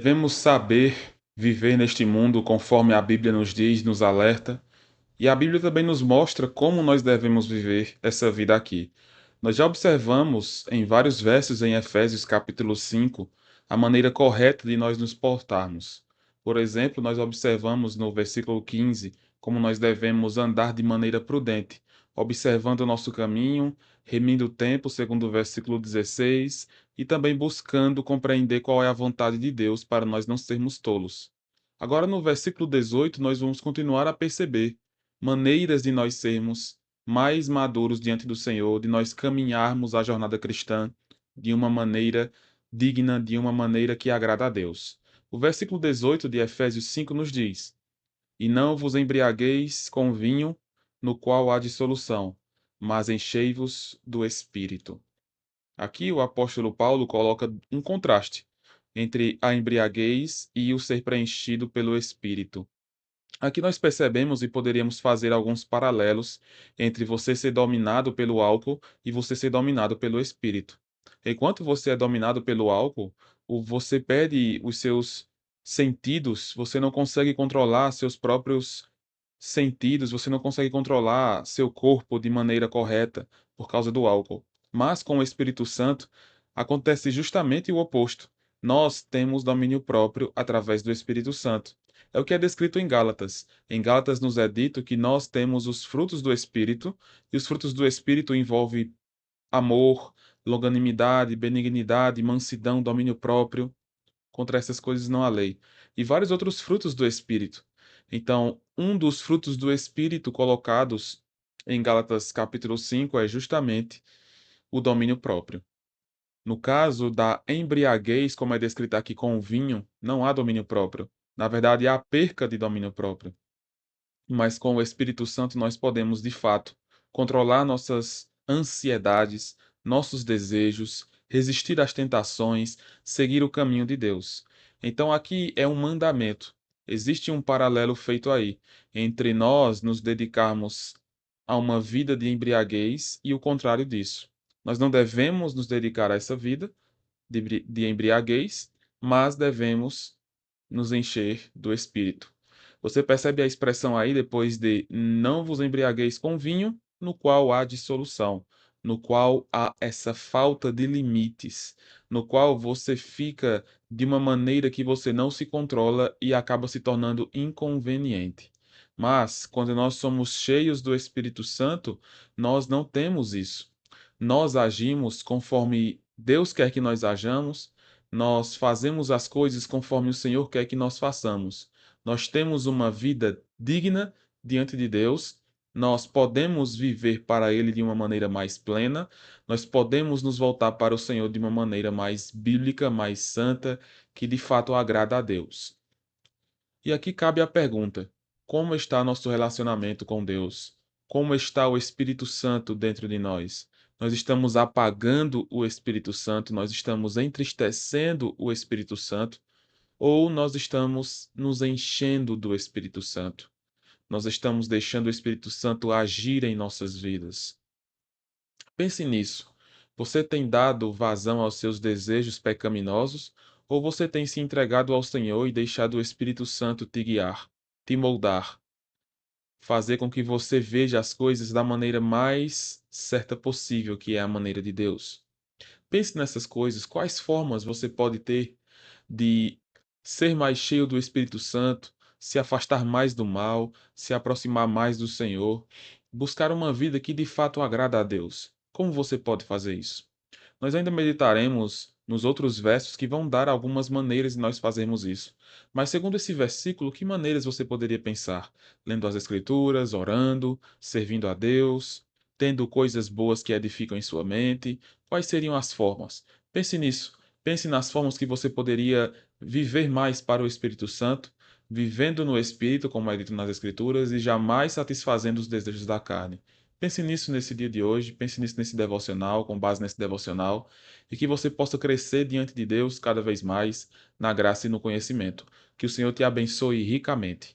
Devemos saber viver neste mundo conforme a Bíblia nos diz, nos alerta, e a Bíblia também nos mostra como nós devemos viver essa vida aqui. Nós já observamos em vários versos em Efésios capítulo 5 a maneira correta de nós nos portarmos. Por exemplo, nós observamos no versículo 15 como nós devemos andar de maneira prudente, observando o nosso caminho, remindo o tempo, segundo o versículo 16, e também buscando compreender qual é a vontade de Deus para nós não sermos tolos. Agora, no versículo 18, nós vamos continuar a perceber maneiras de nós sermos mais maduros diante do Senhor, de nós caminharmos a jornada cristã de uma maneira digna, de uma maneira que agrada a Deus. O versículo 18 de Efésios 5 nos diz: E não vos embriagueis com vinho, no qual há dissolução, mas enchei-vos do Espírito. Aqui o apóstolo Paulo coloca um contraste entre a embriaguez e o ser preenchido pelo Espírito. Aqui nós percebemos e poderíamos fazer alguns paralelos entre você ser dominado pelo álcool e você ser dominado pelo espírito. Enquanto você é dominado pelo álcool, você perde os seus sentidos, você não consegue controlar seus próprios sentidos, você não consegue controlar seu corpo de maneira correta por causa do álcool. Mas com o Espírito Santo acontece justamente o oposto. Nós temos domínio próprio através do Espírito Santo. É o que é descrito em Gálatas. Em Gálatas nos é dito que nós temos os frutos do Espírito, e os frutos do Espírito envolvem amor, longanimidade, benignidade, mansidão, domínio próprio. Contra essas coisas não há lei. E vários outros frutos do Espírito. Então, um dos frutos do Espírito colocados em Gálatas capítulo 5 é justamente o domínio próprio. No caso da embriaguez, como é descrito aqui com o vinho, não há domínio próprio. Na verdade, há perca de domínio próprio. Mas com o Espírito Santo nós podemos, de fato, controlar nossas ansiedades, nossos desejos, resistir às tentações, seguir o caminho de Deus. Então aqui é um mandamento. Existe um paralelo feito aí entre nós nos dedicarmos a uma vida de embriaguez e o contrário disso. Nós não devemos nos dedicar a essa vida de embriaguez, mas devemos nos encher do Espírito. Você percebe a expressão aí depois de não vos embriagueis com vinho, no qual há dissolução, no qual há essa falta de limites, no qual você fica de uma maneira que você não se controla e acaba se tornando inconveniente. Mas, quando nós somos cheios do Espírito Santo, nós não temos isso. Nós agimos conforme Deus quer que nós hajamos, nós fazemos as coisas conforme o Senhor quer que nós façamos. Nós temos uma vida digna diante de Deus, nós podemos viver para Ele de uma maneira mais plena, nós podemos nos voltar para o Senhor de uma maneira mais bíblica, mais santa, que de fato agrada a Deus. E aqui cabe a pergunta: como está nosso relacionamento com Deus? Como está o Espírito Santo dentro de nós? Nós estamos apagando o Espírito Santo, nós estamos entristecendo o Espírito Santo, ou nós estamos nos enchendo do Espírito Santo? Nós estamos deixando o Espírito Santo agir em nossas vidas. Pense nisso. Você tem dado vazão aos seus desejos pecaminosos ou você tem se entregado ao Senhor e deixado o Espírito Santo te guiar, te moldar, fazer com que você veja as coisas da maneira mais certa possível, que é a maneira de Deus? Pense nessas coisas, quais formas você pode ter de ser mais cheio do Espírito Santo, se afastar mais do mal, se aproximar mais do Senhor, buscar uma vida que de fato agrada a Deus. Como você pode fazer isso? Nós ainda meditaremos nos outros versos que vão dar algumas maneiras de nós fazermos isso. Mas segundo esse versículo, que maneiras você poderia pensar? Lendo as Escrituras, orando, servindo a Deus, tendo coisas boas que edificam em sua mente? Quais seriam as formas? Pense nisso. Pense nas formas que você poderia viver mais para o Espírito Santo, vivendo no Espírito, como é dito nas Escrituras, e jamais satisfazendo os desejos da carne. Pense nisso nesse dia de hoje, pense nisso nesse devocional, com base nesse devocional, e que você possa crescer diante de Deus cada vez mais na graça e no conhecimento. Que o Senhor te abençoe ricamente.